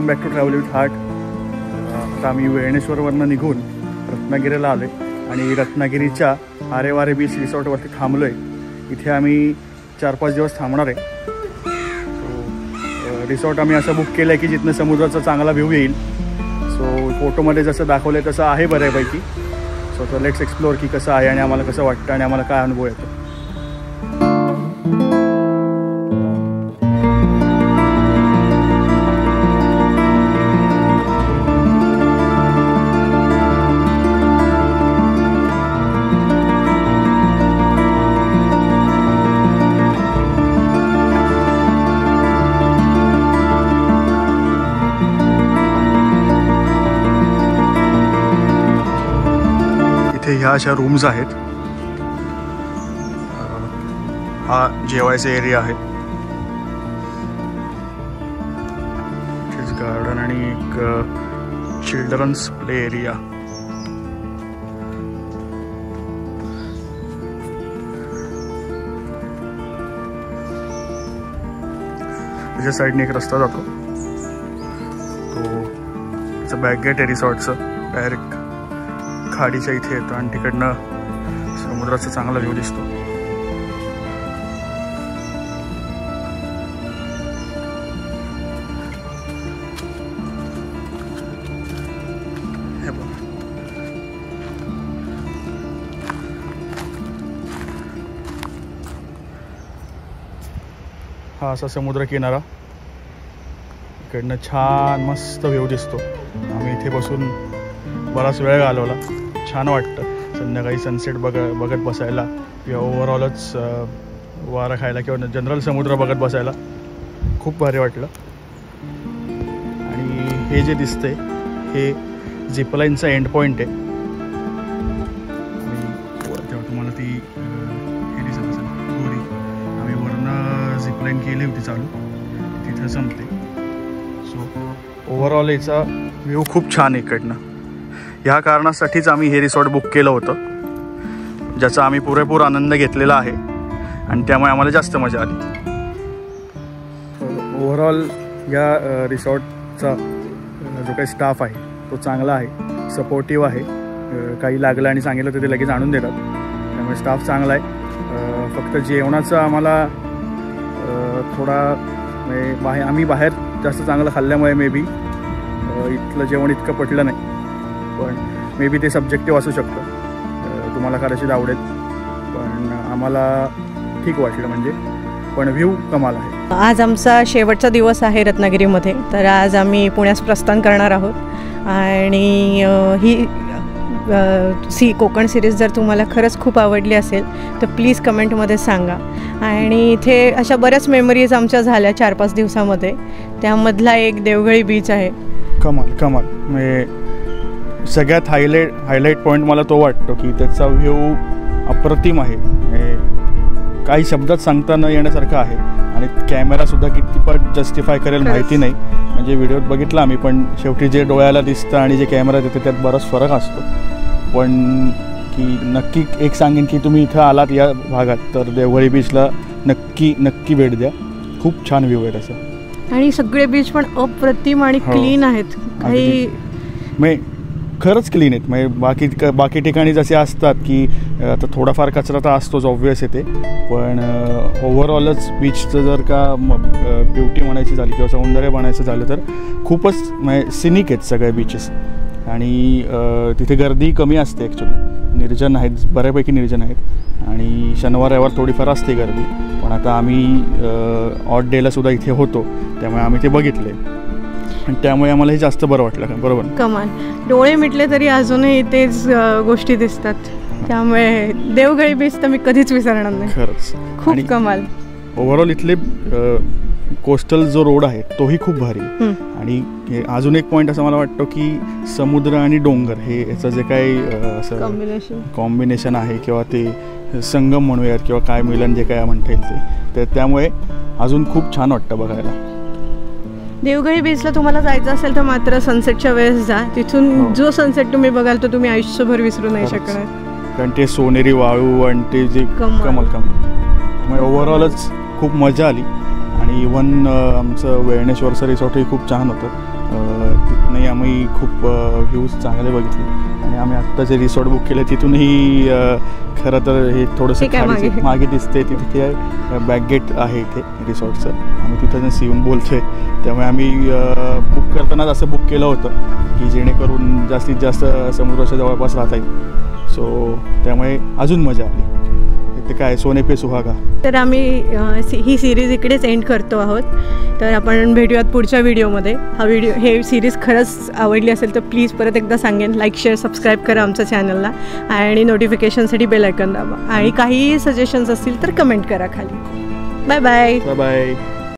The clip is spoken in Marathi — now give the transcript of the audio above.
Welcome back to travel with heart. आता आम्ही वेळणेश्वरवरनं निघून रत्नागिरीला आलो आहे आणि रत्नागिरीच्या आरेवारे बीच रिसॉर्टवरती थांबलो आहे. इथे आम्ही 4-5 दिवस थांबणार आहे. रिसॉर्ट आम्ही असं बुक केलं आहे की जिथनं समुद्राचा चांगला व्ह्यू येईल. सो फोटोमध्ये जसं दाखवलं आहे तसं आहे बऱ्यापैकी. सो तर लेट्स एक्सप्लोअर की कसं आहे आणि आम्हाला कसं वाटतं आणि आम्हाला काय अनुभव येतो. ह्या अशा रूम्स आहेत. हा जेवायचा एरिया आहे. गार्डन आणि एक चिल्ड्रन्स प्ले एरिया. त्याच्या साईडने एक रस्ता जातो. तो त्याचं बॅक गेट आहे रिसॉर्टचं. डायरेक्ट खाडीच्या इथे येतं आणि तिकडनं समुद्राचा चांगला व्ह्यू दिसतो. हे बघ, हा असा समुद्र किनारा. इकडनं छान मस्त व्ह्यू दिसतो. आम्ही इथे बसून बराच वेळ घालवला. छान वाटतं संध्याकाळी सनसेट बघत बसायला किंवा ओव्हरऑलच वारा खायला किंवा जनरल समुद्र बघत बसायला खूप भारी वाटलं. आणि हे जे दिसतंय हे झिपलाईनचा एंड पॉईंट आहे. तेव्हा तुम्हाला ती हे दिसत असेल दोरी. आम्ही वरनं झिपलाईन केली होती चालू, तिथं संपते. सो ओव्हरऑल याचा व्ह्यू खूप छान आहे इकडनं. ह्या कारणासाठीच आम्ही हे रिसॉर्ट बुक केलं होतं, ज्याचा आम्ही पुरेपूर आनंद घेतलेला आहे आणि त्यामुळे आम्हाला जास्त मजा आली. ओव्हरऑल या रिसॉर्टचा जो काही स्टाफ आहे तो चांगला आहे, सपोर्टिव्ह आहे. काही लागलं आणि सांगितलं तर ते लगेच आणून देतात. त्यामुळे स्टाफ चांगला आहे. फक्त जेवणाचं आम्हाला थोडा म्हणजे आम्ही बाहेर जास्त चांगलं खाल्ल्यामुळे मे बी इथलं जेवण इतकं पटलं नाही. पण मे बी ते सब्जेक्टिव्ह असू शकतं. तुम्हाला कदाचित आवडेल पण आम्हाला ठीक वाटलं म्हणजे. पण व्ह्यू कमाल आहे. आज आमचा शेवटचा दिवस आहे रत्नागिरीमध्ये. तर आज आम्ही पुण्यास प्रस्थान करणार आहोत आणि ही कोकण सिरीज जर तुम्हाला खरंच खूप आवडली असेल तर प्लीज कमेंटमध्ये सांगा. आणि इथे अशा बऱ्याच मेमरीज आमच्या झाल्या 4-5 दिवसामध्ये. त्यामधला एक देवगळी बीच आहे. कमाल म्हणजे सगळ्यात हायलाईट पॉईंट मला तो वाटतो की त्याचा व्ह्यू अप्रतिम आहे. काही शब्दात सांगता न येण्यासारखं आहे. आणि कॅमेरासुद्धा कितीपट जस्टिफाय करेल माहिती नाही. म्हणजे व्हिडिओत बघितलं आम्ही, पण शेवटी जे डोळ्याला दिसतं आणि जे कॅमेरा देतं त्यात बराच फरक असतो. पण की नक्की एक सांगेन की तुम्ही इथं आलात या भागात तर देवगळी बीचला नक्की भेट द्या. खूप छान व्ह्यू आहे त्याचा. आणि सगळे बीच पण अप्रतिम आणि क्लीन आहेत. काही म्हणजे खरंच क्लीन आहेत. म्हणजे बाकी ठिकाणी जसे असतात की आता थोडाफार कचरा तर असतोच, ऑब्व्हियस आहे ते. पण ओव्हरऑलच बीचचं जर का ब्युटी म्हणायची झाली किंवा सौंदर्य म्हणायचं झालं तर खूपच म्हणजे सिनिक आहेत सगळे बीचेस. आणि तिथे गर्दी कमी असते ॲक्च्युली. निर्जन आहेत, बऱ्यापैकी निर्जन आहेत. आणि शनिवार रविवार थोडीफार असते गर्दी. पण आता आम्ही ऑड डेलासुद्धा इथे होतो त्यामुळे आम्ही ते बघितले आणि त्यामुळे आम्हाला हे जास्त बरं वाटलं. बरोबर, कमाल. डोळे मिटले तरी अजूनही तेच गोष्टी दिसतात. त्यामुळे देवगळी बीच तर मी कधीच विसरणार नाही. खरंच खूप कमाल. ओव्हरऑल इथले कोस्टल जो रोड आहे तोही खूप भारी. आणि अजून एक पॉईंट असा मला वाटतो की समुद्र आणि डोंगर हे याचं जे काही असं कॉम्बिनेशन आहे किंवा ते संगम म्हणूयात किंवा काय मिलन जे काय म्हणता येईल ते, त्यामुळे अजून खूप छान वाटतं बघायला. देवगळी बीचला तुम्हाला जायचं असेल तर मात्र सनसेटच्या वेळेस जा. तिथून जो सनसेट तुम्ही बघाल तो तुम्ही आयुष्यभर विसरू नाही शकणार. कारण ते सोनेरी वाळू आणि ते जे कमाल त्यामुळे ओव्हरऑलच खूप मजा आली. आणि इव्हन आमचं वेळणेश्वरचं रिसॉर्टही खूप छान होतं. तिथूनही आम्ही खूप व्ह्यूज चांगले बघितले आणि आम्ही आत्ता जे रिसॉर्ट बुक केलं तिथूनही खरं तर हे थोडंसं मागे दिसते तिथे बॅकगेट आहे इथे रिसॉर्टचं, आम्ही तिथंच येऊन बोलतो आहे. त्यामुळे आम्ही बुक करतानाच असं बुक केलं होतं की जेणेकरून जास्तीत जास्त समुद्राच्या जवळपास राहता येईल. सो त्यामुळे अजून मजा आली. ते काय सोने पे सुहागा. तर आम्ही ही सिरीज इकडेच एंड करतो आहोत. तर आपण भेटूयात पुढच्या व्हिडिओमध्ये. हे सिरीज खरंच आवडली असेल तर प्लीज परत एकदा सांगेन, लाईक शेअर सबस्क्राईब करा आमच्या चॅनलला आणि नोटिफिकेशनसाठी बेल आयकॉन दाबा आणि काहीही सजेशन्स असतील तर कमेंट करा खाली. Bye bye. Bye bye.